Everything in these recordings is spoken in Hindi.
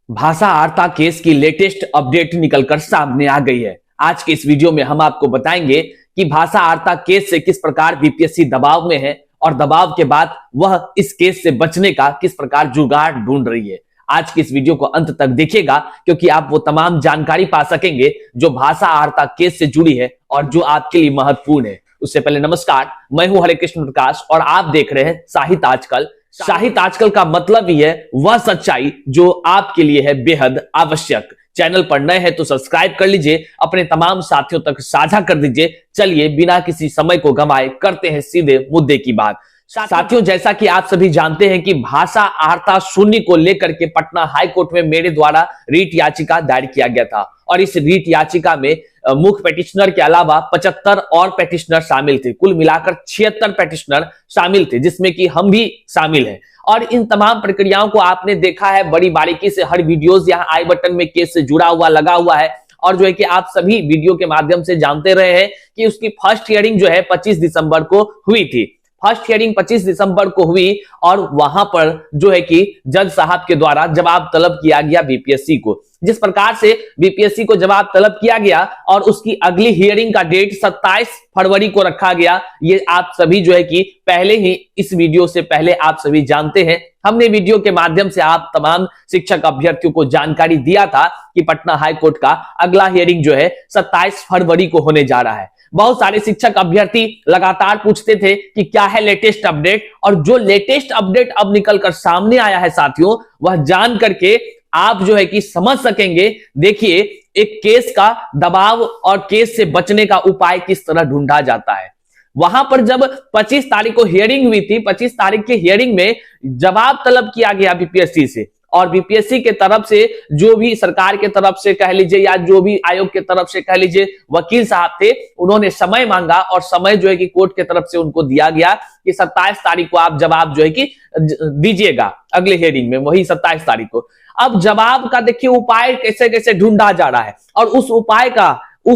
भाषा आर्ता केस की लेटेस्ट अपडेट निकलकर सामने आ गई है। आज के इस वीडियो में हम आपको बताएंगे कि भाषा आर्ता केस से किस प्रकार बीपीएससी दबाव में है और दबाव के बाद वह इस केस से बचने का किस प्रकार जुगाड़ ढूंढ रही है। आज की इस वीडियो को अंत तक देखिएगा क्योंकि आप वो तमाम जानकारी पा सकेंगे जो भाषा आर्ता केस से जुड़ी है और जो आपके लिए महत्वपूर्ण है। उससे पहले नमस्कार, मैं हूं हरे कृष्ण प्रकाश और आप देख रहे हैं साहित्य आजकल। साहित्य आजकल का मतलब ही है वह सच्चाई जो आपके लिए है बेहद आवश्यक। चैनल पर नए हैं तो सब्सक्राइब कर लीजिए, अपने तमाम साथियों तक साझा कर दीजिए। चलिए बिना किसी समय को गंवाए करते हैं सीधे मुद्दे की बात। साथियों, जैसा कि आप सभी जानते हैं कि भाषा आर्ता शून्य को लेकर के पटना हाई कोर्ट में मेरे द्वारा रीट याचिका दायर किया गया था और इस रीट याचिका में मुख्य पेटिशनर के अलावा 75 और पेटिशनर शामिल थे। कुल मिलाकर 76 पेटिशनर शामिल थे जिसमें कि हम भी शामिल हैं। और इन तमाम प्रक्रियाओं को आपने देखा है बड़ी बारीकी से। हर वीडियोस यहाँ आई बटन में केस से जुड़ा हुआ लगा हुआ है और जो है कि आप सभी वीडियो के माध्यम से जानते रहे हैं कि उसकी फर्स्ट हियरिंग जो है 25 दिसंबर को हुई थी। फर्स्ट हियरिंग 25 दिसंबर को हुई और वहां पर जो है कि जज साहब के द्वारा जवाब तलब किया गया बीपीएससी को। जिस प्रकार से बीपीएससी को जवाब तलब किया गया और उसकी अगली हियरिंग का डेट 27 फरवरी को रखा गया, ये आप सभी जो है कि पहले ही इस वीडियो से पहले आप सभी जानते हैं। हमने वीडियो के माध्यम से आप तमाम शिक्षक अभ्यर्थियों को जानकारी दिया था कि पटना हाई कोर्ट का अगला हियरिंग जो है 27 फरवरी को होने जा रहा है। बहुत सारे शिक्षक अभ्यर्थी लगातार पूछते थे कि क्या है लेटेस्ट अपडेट, और जो लेटेस्ट अपडेट अब निकलकर सामने आया है साथियों, वह जान करके आप जो है कि समझ सकेंगे। देखिए, एक केस का दबाव और केस से बचने का उपाय किस तरह ढूंढा जाता है। वहां पर जब 25 तारीख को हियरिंग हुई थी, 25 तारीख की हियरिंग में जवाब तलब किया गया बीपीएससी से और बीपीएससी के तरफ से जो भी सरकार के तरफ से कह लीजिए या जो भी आयोग के तरफ से कह लीजिए वकील साहब थे, उन्होंने समय मांगा और समय जो है कि कोर्ट के तरफ से उनको दिया गया कि 27 तारीख को आप जवाब जो है कि दीजिएगा अगले हियरिंग में, वही 27 तारीख को। अब जवाब का देखिए उपाय कैसे कैसे ढूंढा जा रहा है और उस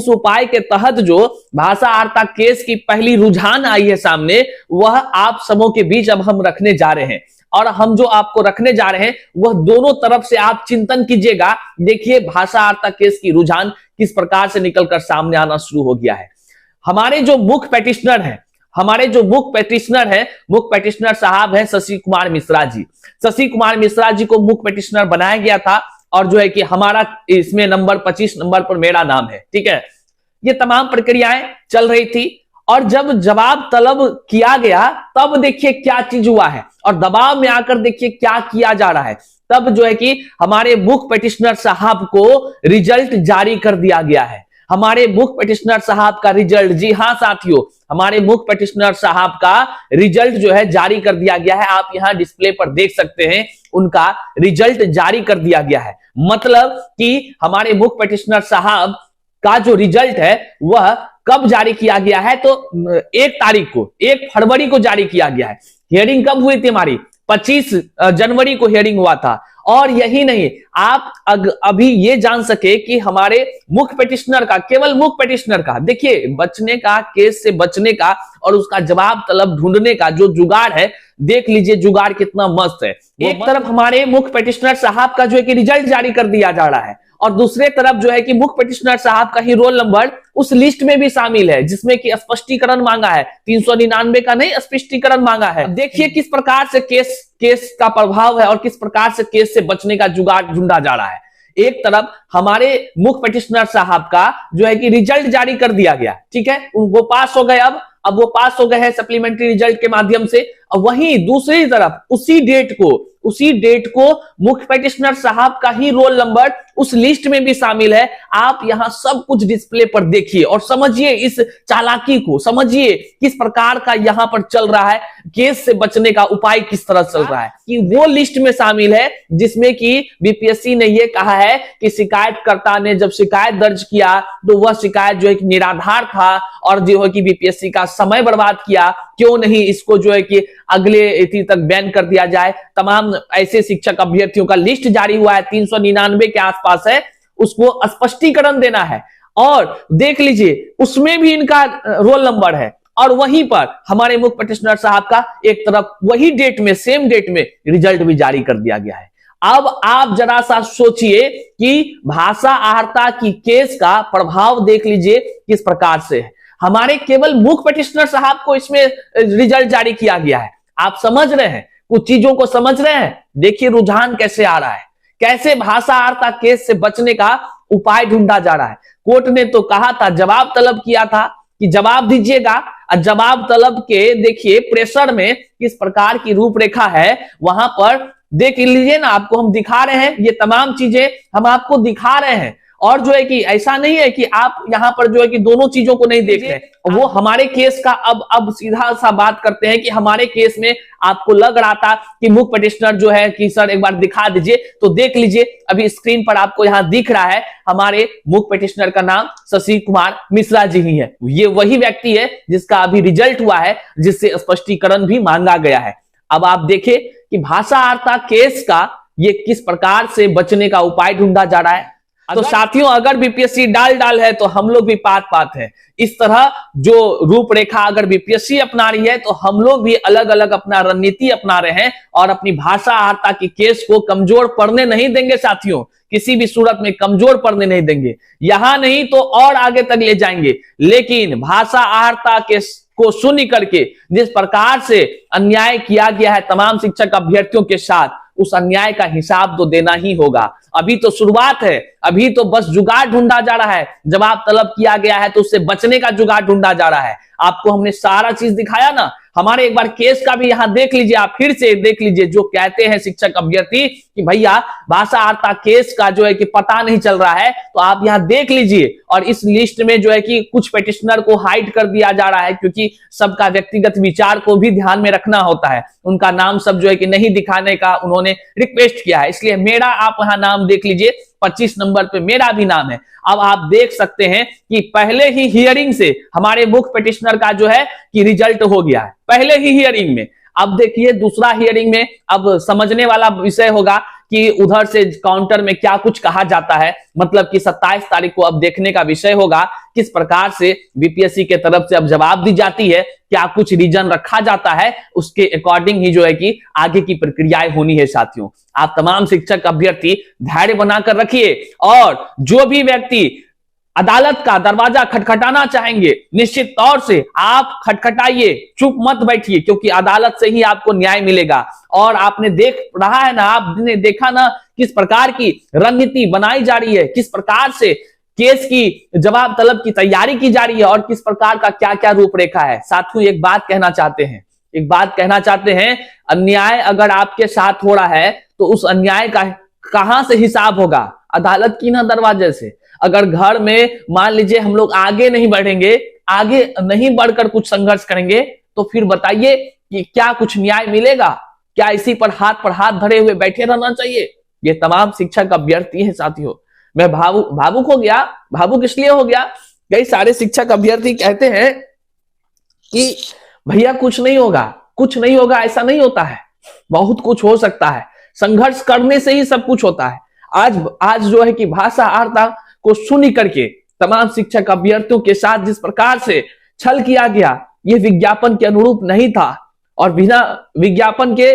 उपाय के तहत जो भाषा आर्ता केस की पहली रुझान आई है सामने, वह आप सबों के बीच अब हम रखने जा रहे हैं। और हम जो आपको रखने जा रहे हैं वह दोनों तरफ से आप चिंतन कीजिएगा। देखिए भाषा आर्ता केस की रुझान किस प्रकार से निकलकर सामने आना शुरू हो गया है। हमारे जो मुख्य पेटिशनर साहब हैं शशि कुमार मिश्रा जी। शशि कुमार मिश्रा जी को मुख्य पेटिशनर बनाया गया था और जो है कि हमारा इसमें नंबर 25 नंबर पर मेरा नाम है, ठीक है। ये तमाम प्रक्रियाएं चल रही थी और जब जवाब तलब किया गया तब देखिए क्या चीज हुआ है और दबाव में आकर देखिए क्या किया जा रहा है। तब जो है कि हमारे मुख्य पेटिशनर साहब को रिजल्ट जारी कर दिया गया है। हमारे मुख्य पेटिशनर साहब का रिजल्ट, जी हां साथियों, हमारे मुख्य पेटिशनर साहब का रिजल्ट जो है जारी कर दिया गया है। आप यहां डिस्प्ले पर देख सकते हैं, उनका रिजल्ट जारी कर दिया गया है। मतलब कि हमारे मुख्य पेटिशनर साहब का जो रिजल्ट है वह कब जारी किया गया है, तो 1 फरवरी को जारी किया गया है। हियरिंग कब हुई थी हमारी? 25 जनवरी को हियरिंग हुआ था। और यही नहीं, आप अभी ये जान सके कि हमारे मुख्य पेटिशनर का, केवल मुख्य पेटिशनर का, देखिए बचने का, केस से बचने का और उसका जवाब तलब ढूंढने का जो जुगाड़ है, देख लीजिए जुगाड़ कितना मस्त है। एक तरफ हमारे मुख्य पेटिशनर साहब का जो है कि रिजल्ट जारी कर दिया जा रहा है और दूसरे तरफ जो है कि मुख्य पेटिशनर साहब का ही रोल नंबर उस लिस्ट में भी शामिल है जिसमें कि स्पष्टीकरण मांगा है। 399 का नहीं, स्पष्टीकरण मांगा है। देखिए किस प्रकार से केस का प्रभाव है और किस प्रकार से केस से बचने का जुगाड़ ढूंढा जा रहा है। एक तरफ हमारे मुख्य पेटिशनर साहब का जो है कि रिजल्ट जारी कर दिया गया, ठीक है, वो पास हो गए। अब वो पास हो गए हैं सप्लीमेंट्री रिजल्ट के माध्यम से। वहीं दूसरी तरफ उसी डेट को मुख्य पेटिशनर साहब का ही रोल नंबर उस लिस्ट में भी शामिल है। आप यहां सब कुछ डिस्प्ले पर देखिए और समझिए इस चालाकी को, समझिए किस प्रकार का यहां पर चल रहा है, केस से बचने का उपाय किस तरह चल रहा है। कि वो लिस्ट में शामिल है जिसमें कि बीपीएससी ने यह कहा है कि शिकायतकर्ता ने जब शिकायत दर्ज किया तो वह शिकायत जो है कि निराधार था और जो है कि बीपीएससी का समय बर्बाद किया। क्यों नहीं इसको जो है कि अगले तिथि तक बैन कर दिया जाए। तमाम ऐसे शिक्षक अभ्यर्थियों का लिस्ट जारी हुआ है, 399 के आसपास है, उसको स्पष्टीकरण देना है और देख लीजिए उसमें भी इनका रोल नंबर है। और वहीं पर हमारे मुख्य पेटिशनर साहब का एक तरफ वही डेट में, सेम डेट में रिजल्ट भी जारी कर दिया गया है। अब आप जरा सा सोचिए कि भाषा आहर्ता की केस का प्रभाव देख लीजिए किस प्रकार से है। हमारे केवल मुख्य पिटिशनर साहब को इसमें रिजल्ट जारी किया गया है। आप समझ रहे हैं, कुछ चीजों को समझ रहे हैं। देखिए रुझान कैसे आ रहा है, कैसे भाषा आहर्ता केस से बचने का उपाय ढूंढा जा रहा है। कोर्ट ने तो कहा था, जवाब तलब किया था कि जवाब दीजिएगा, और जवाब तलब के देखिए प्रेशर में किस प्रकार की रूपरेखा है, वहां पर देख लीजिए ना, आपको हम दिखा रहे हैं, ये तमाम चीजें हम आपको दिखा रहे हैं। और जो है कि ऐसा नहीं है कि आप यहां पर जो है कि दोनों चीजों को नहीं देख रहे। वो हमारे केस का अब सीधा सा बात करते हैं कि हमारे केस में आपको लग रहा था कि मुख्य पिटिशनर जो है कि सर एक बार दिखा दीजिए, तो देख लीजिए अभी स्क्रीन पर आपको यहां दिख रहा है, हमारे मुख्य पिटिशनर का नाम शशि कुमार मिश्रा जी ही है। ये वही व्यक्ति है जिसका अभी रिजल्ट हुआ है, जिससे स्पष्टीकरण भी मांगा गया है। अब आप देखें कि भाषा आहर्ता केस का ये किस प्रकार से बचने का उपाय ढूंढा जा रहा है। तो साथियों, अगर बीपीएससी डाल है तो हम लोग भी पात है। इस तरह जो रूपरेखा अगर बीपीएससी अपना रही है तो हम लोग भी अलग अलग अपना रणनीति अपना रहे हैं और अपनी भाषा आहर्ता की केस को कमजोर पड़ने नहीं देंगे साथियों, किसी भी सूरत में कमजोर पड़ने नहीं देंगे। यहां नहीं तो और आगे तक ले जाएंगे। लेकिन भाषा आहर्ता केस को सुन करके जिस प्रकार से अन्याय किया गया है तमाम शिक्षक अभ्यर्थियों के साथ, उस अन्याय का हिसाब तो देना ही होगा। अभी तो शुरुआत है, अभी तो बस जुगाड़ ढूंढा जा रहा है। जवाब तलब किया गया है तो उससे बचने का जुगाड़ ढूंढा जा रहा है। आपको हमने सारा चीज दिखाया ना। हमारे एक बार केस का भी यहां देख लीजिए, आप फिर से देख लीजिए। जो कहते हैं शिक्षक अभ्यर्थी कि भैया भाषा आहर्ता केस का जो है कि पता नहीं चल रहा है, तो आप यहां देख लीजिए। और इस लिस्ट में जो है कि कुछ पिटिशनर को हाइड कर दिया जा रहा है, क्योंकि सबका व्यक्तिगत विचार को भी ध्यान में रखना होता है। उनका नाम सब जो है कि नहीं दिखाने का उन्होंने रिक्वेस्ट किया है, इसलिए मेरा आप यहां नाम देख लीजिए, 25 नंबर पे मेरा भी नाम है। अब आप देख सकते हैं कि पहले ही हियरिंग से हमारे मुख्य पिटिशनर का जो है कि रिजल्ट हो गया है, पहले ही हियरिंग में। अब देखिए दूसरा हियरिंग में अब समझने वाला विषय होगा कि उधर से काउंटर में क्या कुछ कहा जाता है। मतलब कि 27 तारीख को अब देखने का विषय होगा किस प्रकार से बीपीएससी के तरफ से अब जवाब दी जाती है, क्या कुछ रीजन रखा जाता है, उसके अकॉर्डिंग ही जो है कि आगे की प्रक्रियाएं होनी है। साथियों, आप तमाम शिक्षक अभ्यर्थी धैर्य बनाकर रखिए, और जो भी व्यक्ति अदालत का दरवाजा खटखटाना चाहेंगे, निश्चित तौर से आप खटखटाइए, चुप मत बैठिए, क्योंकि अदालत से ही आपको न्याय मिलेगा। और आपने देख रहा है ना, आपने देखा ना किस प्रकार की रणनीति बनाई जा रही है, किस प्रकार से केस की जवाब तलब की तैयारी की जा रही है, और किस प्रकार का क्या क्या रूपरेखा है। साथियों, एक बात कहना चाहते हैं, अन्याय अगर आपके साथ हो रहा है तो उस अन्याय का कहां से हिसाब होगा? अदालत की ना दरवाजे से। अगर घर में मान लीजिए हम लोग आगे नहीं बढ़ेंगे, आगे नहीं बढ़कर कुछ संघर्ष करेंगे, तो फिर बताइए कि क्या कुछ न्याय मिलेगा? क्या इसी पर हाथ धरे हुए बैठे रहना चाहिए? ये तमाम शिक्षक अभ्यर्थी हैं साथियों। मैं भावुक हो गया। भावुक इसलिए हो गया, कई सारे शिक्षक अभ्यर्थी कहते हैं कि भैया कुछ नहीं होगा, ऐसा नहीं होता है, बहुत कुछ हो सकता है, संघर्ष करने से ही सब कुछ होता है। आज जो है कि भाषा आहर्ता को सुन करके तमाम शिक्षक अभ्यर्थियों के साथ जिस प्रकार से छल किया गया, यह विज्ञापन के अनुरूप नहीं था। और बिना विज्ञापन के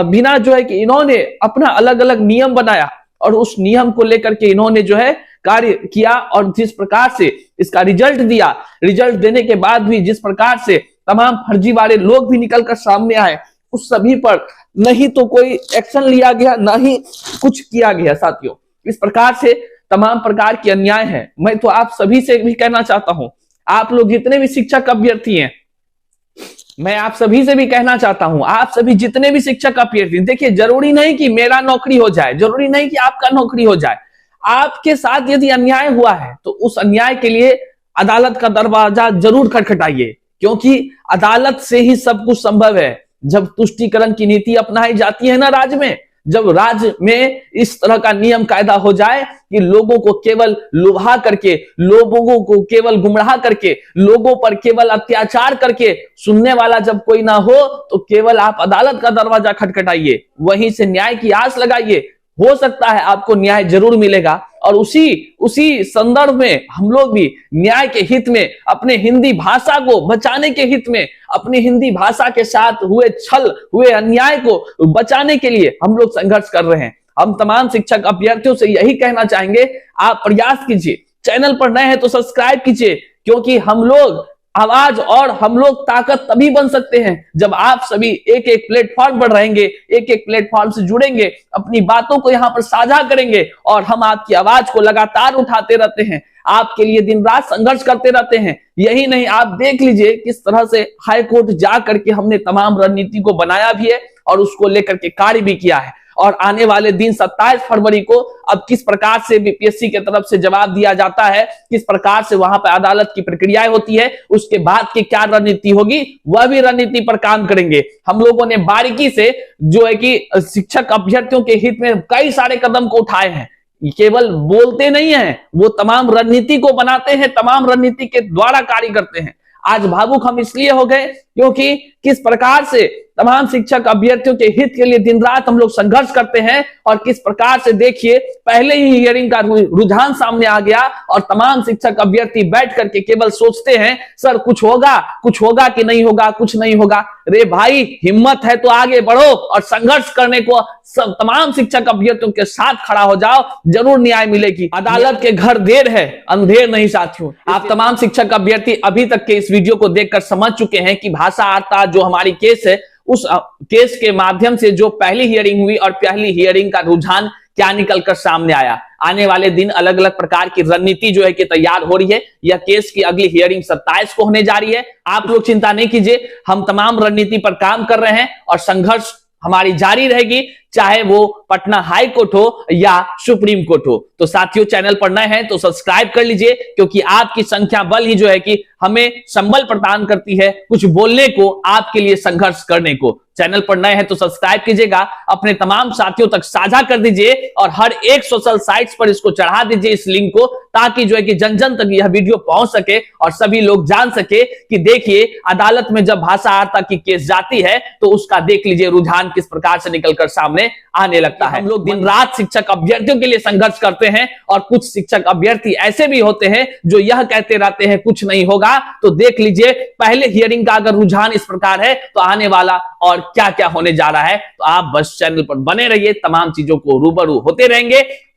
बिना जो है कि इन्होंने अपना अलग अलग नियम बनाया, और उस नियम को लेकर के इन्होंने जो है कार्य किया, और जिस प्रकार से इसका रिजल्ट दिया, रिजल्ट देने के बाद भी जिस प्रकार से तमाम फर्जी वाले लोग भी निकलकर सामने आए, उस सभी पर नहीं तो कोई एक्शन लिया गया, ना ही कुछ किया गया। साथियों, इस प्रकार से तमाम प्रकार की अन्याय है। मैं तो आप सभी से भी कहना चाहता हूं, आप लोग जितने भी शिक्षक अभ्यर्थी हैं, मैं आप सभी से भी कहना चाहता हूं, आप सभी जितने भी शिक्षक अभ्यर्थी, देखिए जरूरी नहीं कि मेरा नौकरी हो जाए, जरूरी नहीं कि आपका नौकरी हो जाए। आपके साथ यदि अन्याय हुआ है तो उस अन्याय के लिए अदालत का दरवाजा जरूर खटखटाइए, क्योंकि अदालत से ही सब कुछ संभव है। जब तुष्टीकरण की नीति अपनाई जाती है ना राज्य में, जब राज्य में इस तरह का नियम कायदा हो जाए कि लोगों को केवल लुभा करके, लोगों को केवल गुमराह करके, लोगों पर केवल अत्याचार करके सुनने वाला जब कोई ना हो, तो केवल आप अदालत का दरवाजा खटखटाइए, वहीं से न्याय की आस लगाइए। हो सकता है आपको न्याय जरूर मिलेगा। और उसी संदर्भ में हम लोग भी न्याय के हित में, अपने हिंदी भाषा को बचाने के हित में, अपनी हिंदी भाषा के साथ हुए छल, हुए अन्याय को बचाने के लिए हम लोग संघर्ष कर रहे हैं। हम तमाम शिक्षक अभ्यर्थियों से यही कहना चाहेंगे, आप प्रयास कीजिए, चैनल पर नए हैं तो सब्सक्राइब कीजिए, क्योंकि हम लोग आवाज और हम लोग ताकत तभी बन सकते हैं जब आप सभी एक एक प्लेटफॉर्म पर रहेंगे, एक एक प्लेटफॉर्म से जुड़ेंगे, अपनी बातों को यहां पर साझा करेंगे और हम आपकी आवाज को लगातार उठाते रहते हैं, आपके लिए दिन रात संघर्ष करते रहते हैं। यही नहीं, आप देख लीजिए किस तरह से हाई कोर्ट जा करके हमने तमाम रणनीति को बनाया भी है और उसको लेकर के कार्य भी किया है। और आने वाले दिन 27 फरवरी को अब किस प्रकार से बीपीएससी की तरफ से जवाब दिया जाता है, किस प्रकार से वहां पर अदालत की प्रक्रियाएं होती है, उसके बाद की क्या रणनीति होगी, वह भी रणनीति पर काम करेंगे। हम लोगों ने बारीकी से जो है कि शिक्षक अभ्यर्थियों के हित में कई सारे कदम को उठाए हैं, केवल बोलते नहीं है, वो तमाम रणनीति को बनाते हैं, तमाम रणनीति के द्वारा कार्य करते हैं। आज भावुक हम इसलिए हो गए क्योंकि किस प्रकार से तमाम शिक्षक अभ्यर्थियों के हित के लिए दिन रात हम लोग संघर्ष करते हैं और किस प्रकार से देखिए पहले ही हियरिंग का रुझान सामने आ गया और तमाम शिक्षक अभ्यर्थी बैठ करके केवल सोचते हैं सर कुछ होगा कि नहीं होगा, कुछ नहीं होगा। रे भाई, हिम्मत है तो आगे बढ़ो और संघर्ष करने को सब तमाम शिक्षक अभ्यर्थियों के साथ खड़ा हो जाओ, जरूर न्याय मिलेगी। अदालत के घर देर है, अंधेर नहीं साथियों। आप तमाम शिक्षक अभ्यर्थी अभी तक के इस वीडियो को देखकर समझ चुके हैं कि भाषा वार्ता जो हमारी केस है, उस केस के माध्यम से जो पहली हियरिंग हुई और पहली हियरिंग का रुझान क्या निकलकर सामने आया। आने वाले दिन अलग अलग प्रकार की रणनीति जो है कि तैयार हो रही है। यह केस की अगली हियरिंग 27 को होने जा रही है। आप लोग चिंता नहीं कीजिए, हम तमाम रणनीति पर काम कर रहे हैं और संघर्ष हमारी जारी रहेगी, चाहे वो पटना हाई कोर्ट हो या सुप्रीम कोर्ट हो। तो साथियों, चैनल पर नए हैं तो सब्सक्राइब कर लीजिए, क्योंकि आपकी संख्या बल ही जो है कि हमें संबल प्रदान करती है कुछ बोलने को, आपके लिए संघर्ष करने को। चैनल पर नए हैं तो सब्सक्राइब कीजिएगा, अपने तमाम साथियों तक साझा कर दीजिए और हर एक सोशल साइट्स पर इसको चढ़ा दीजिए इस लिंक को, ताकि जो है कि जन जन तक यह वीडियो पहुंच सके और सभी लोग जान सके कि देखिए अदालत में जब भाषा वार्ता की केस जाती है तो उसका देख लीजिए रुझान किस प्रकार से निकलकर सामने आने लगता है। हम लोग दिन रात शिक्षक अभ्यर्थियों के लिए संघर्ष करते हैं और कुछ शिक्षक अभ्यर्थी ऐसे भी होते हैं जो यह कहते रहते हैं कुछ नहीं होगा। तो देख लीजिए पहले हियरिंग का अगर रुझान इस प्रकार है तो आने वाला और क्या क्या होने जा रहा है। तो आप बस चैनल पर बने रहिए, तमाम चीजों को रूबरू होते रहेंगे।